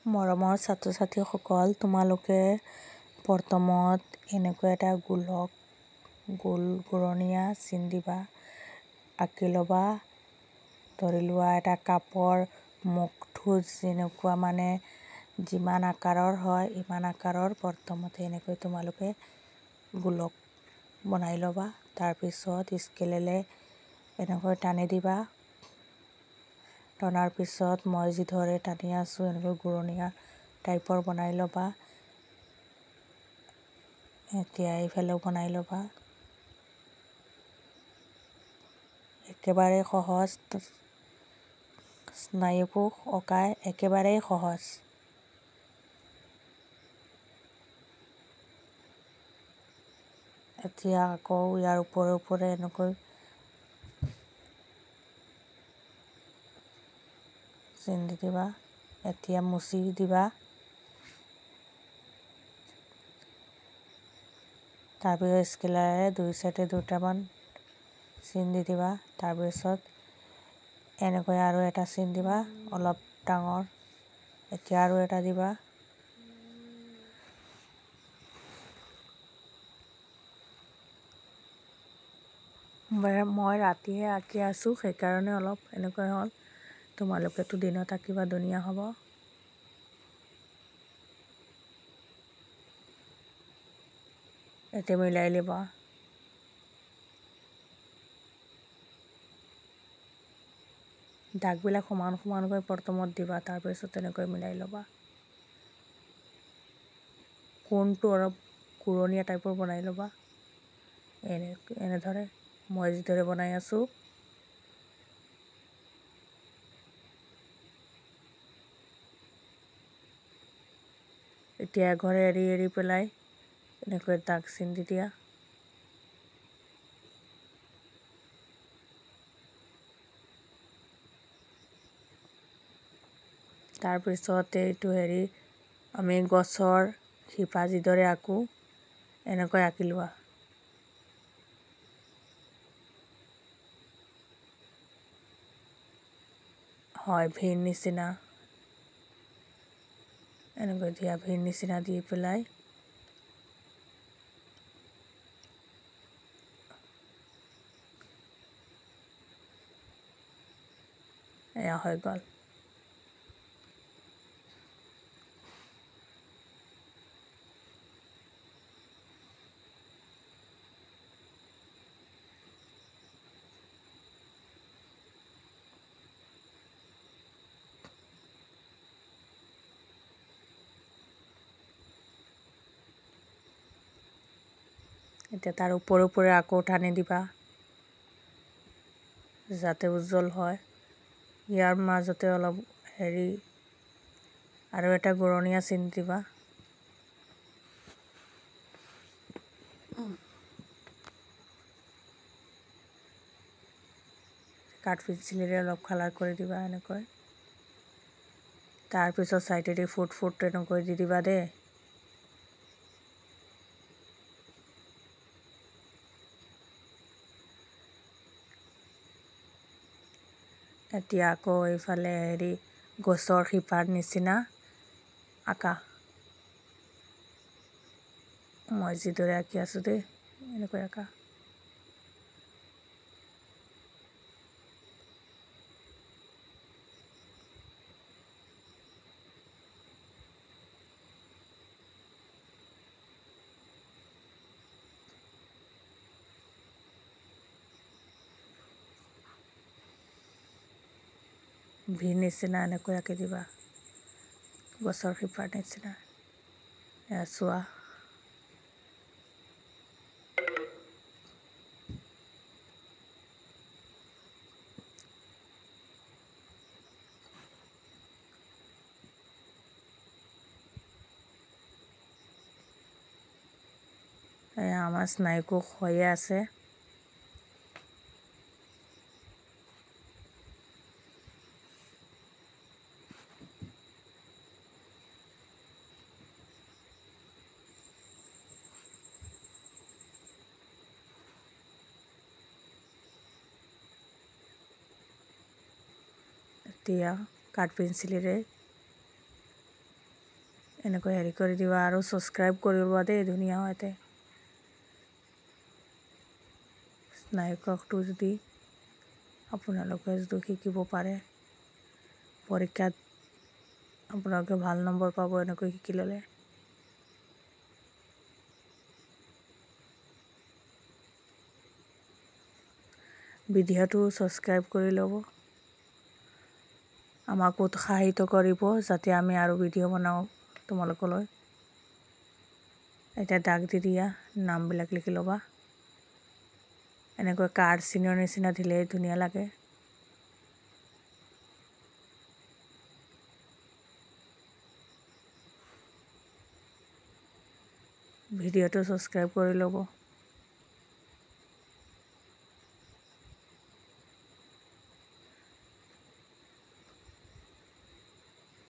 মৰমৰ ছাত্ৰ ছাত্ৰীসকল, তোমালোকে প্ৰথমত এনেকুৱা এটা গোল ঘূৰণীয়া চিন দিবা, আঁকি ল'বা। ধৰি লোৱা এটা কাপৰ মুখটো যেনেকুৱা যিমান আকাৰৰ হয় ইমান আকাৰৰ প্ৰথমতে এনেকৈ তোমালোকে গোলক বনাই ল'বা। তাৰপিছত স্কেলেৰে এনেকৈ টানি দিবা। টনাৰ পিছত মই যিদৰে টানি আছোঁ এনেকৈ ঘূৰণীয়া টাইপৰ বনাই ল'বা। এতিয়া এইফালেও বনাই ল'বা। একেবাৰে সহজ, স্নায়ুকোষ অঁকা একেবাৰেই সহজ। এতিয়া আকৌ ইয়াৰ ওপৰে এনেকৈ চিন দি দিবা। এতিয়া মুচি দিবা। তাৰপিছত স্কেলাৰে দুই চাইডে দুটামান চিন দি দিবা। তাৰপিছত এনেকৈ আৰু এটা চিন দিবা, অলপ ডাঙৰ। এতিয়া আৰু এটা দিবা। মই ৰাতিহে আঁকি আছোঁ, সেইকাৰণে অলপ এনেকৈ হ'ল। তোমালোকেতো দিনত আঁকিবা, ধুনীয়া হ'ব। এতিয়া মিলাই ল'বা। দাগবিলাক সমানকৈ প্ৰথমত দিবা, তাৰপিছত তেনেকৈ মিলাই ল'বা। কোণটো অলপ ঘূৰণীয়া টাইপৰ বনাই ল'বা। এনেদৰে মই যিদৰে বনাই আছোঁ। এতিয়া এঘৰে এৰি পেলাই এনেকৈ দাগ চিন দি দিয়া। তাৰপিছত এইটো আমি গছৰ শিপা যিদৰে আঁকো এনেকৈ আঁকি লোৱা। হয়, ভিৰ নিচিনা এনেকৈ দিয়া, ভিৰ নিচিনা দি পেলাই এয়া হৈ গ'ল। এতিয়া তাৰ ওপৰে আকৌ টানি দিবা, যাতে উজ্জ্বল হয়। ইয়াৰ মাজতে অলপ আৰু এটা ঘূৰণীয়া চিন দিবা। কাঠ পেঞ্চিলেৰে অলপ কালাৰ কৰি দিবা এনেকৈ। তাৰপিছত চাইডেদি ফুট এনেকৈ দি দিবা দেই। এতিয়া আকৌ এইফালে গছৰ শিপাৰ নিচিনা আঁকা। মই যিদৰে আঁকি আছোঁ দেই, এনেকৈ আঁকা। ভিৰ নিচিনা এনেকৈ আঁকি দিবা, গছৰ শিপাৰ নিচিনা। এয়া চোৱা। এয়া আমাৰ স্নায়ুকোষ হৈয়ে আছে। এতিয়া কাঠ পেঞ্চিলেৰে এনেকৈ হেৰি কৰি দিবা আৰু ছাবস্ক্ৰাইব কৰিব দেই ধুনীয়া হয়তে স্নায়ুকোষটো যদি আপোনালোকে যদি শিকিব পাৰে পৰীক্ষাত আপোনালোকে ভাল নম্বৰ পাব এনেকৈ শিকি ল'লে ভিডিঅ'টো ছাবস্ক্ৰাইব কৰি ল'ব আমাক উৎসাহিত কৰিব যাতে আমি আৰু ভিডিঅ' বনাওঁ তোমালোকলৈ এতিয়া দাগ দি দিয়া নামবিলাক লিখি ল'বা এনেকৈ কাৰ্ড চিনৰ নিচিনা দিলে ধুনীয়া লাগে ভিডিঅ'টো ছাবস্ক্ৰাইব কৰি ল'ব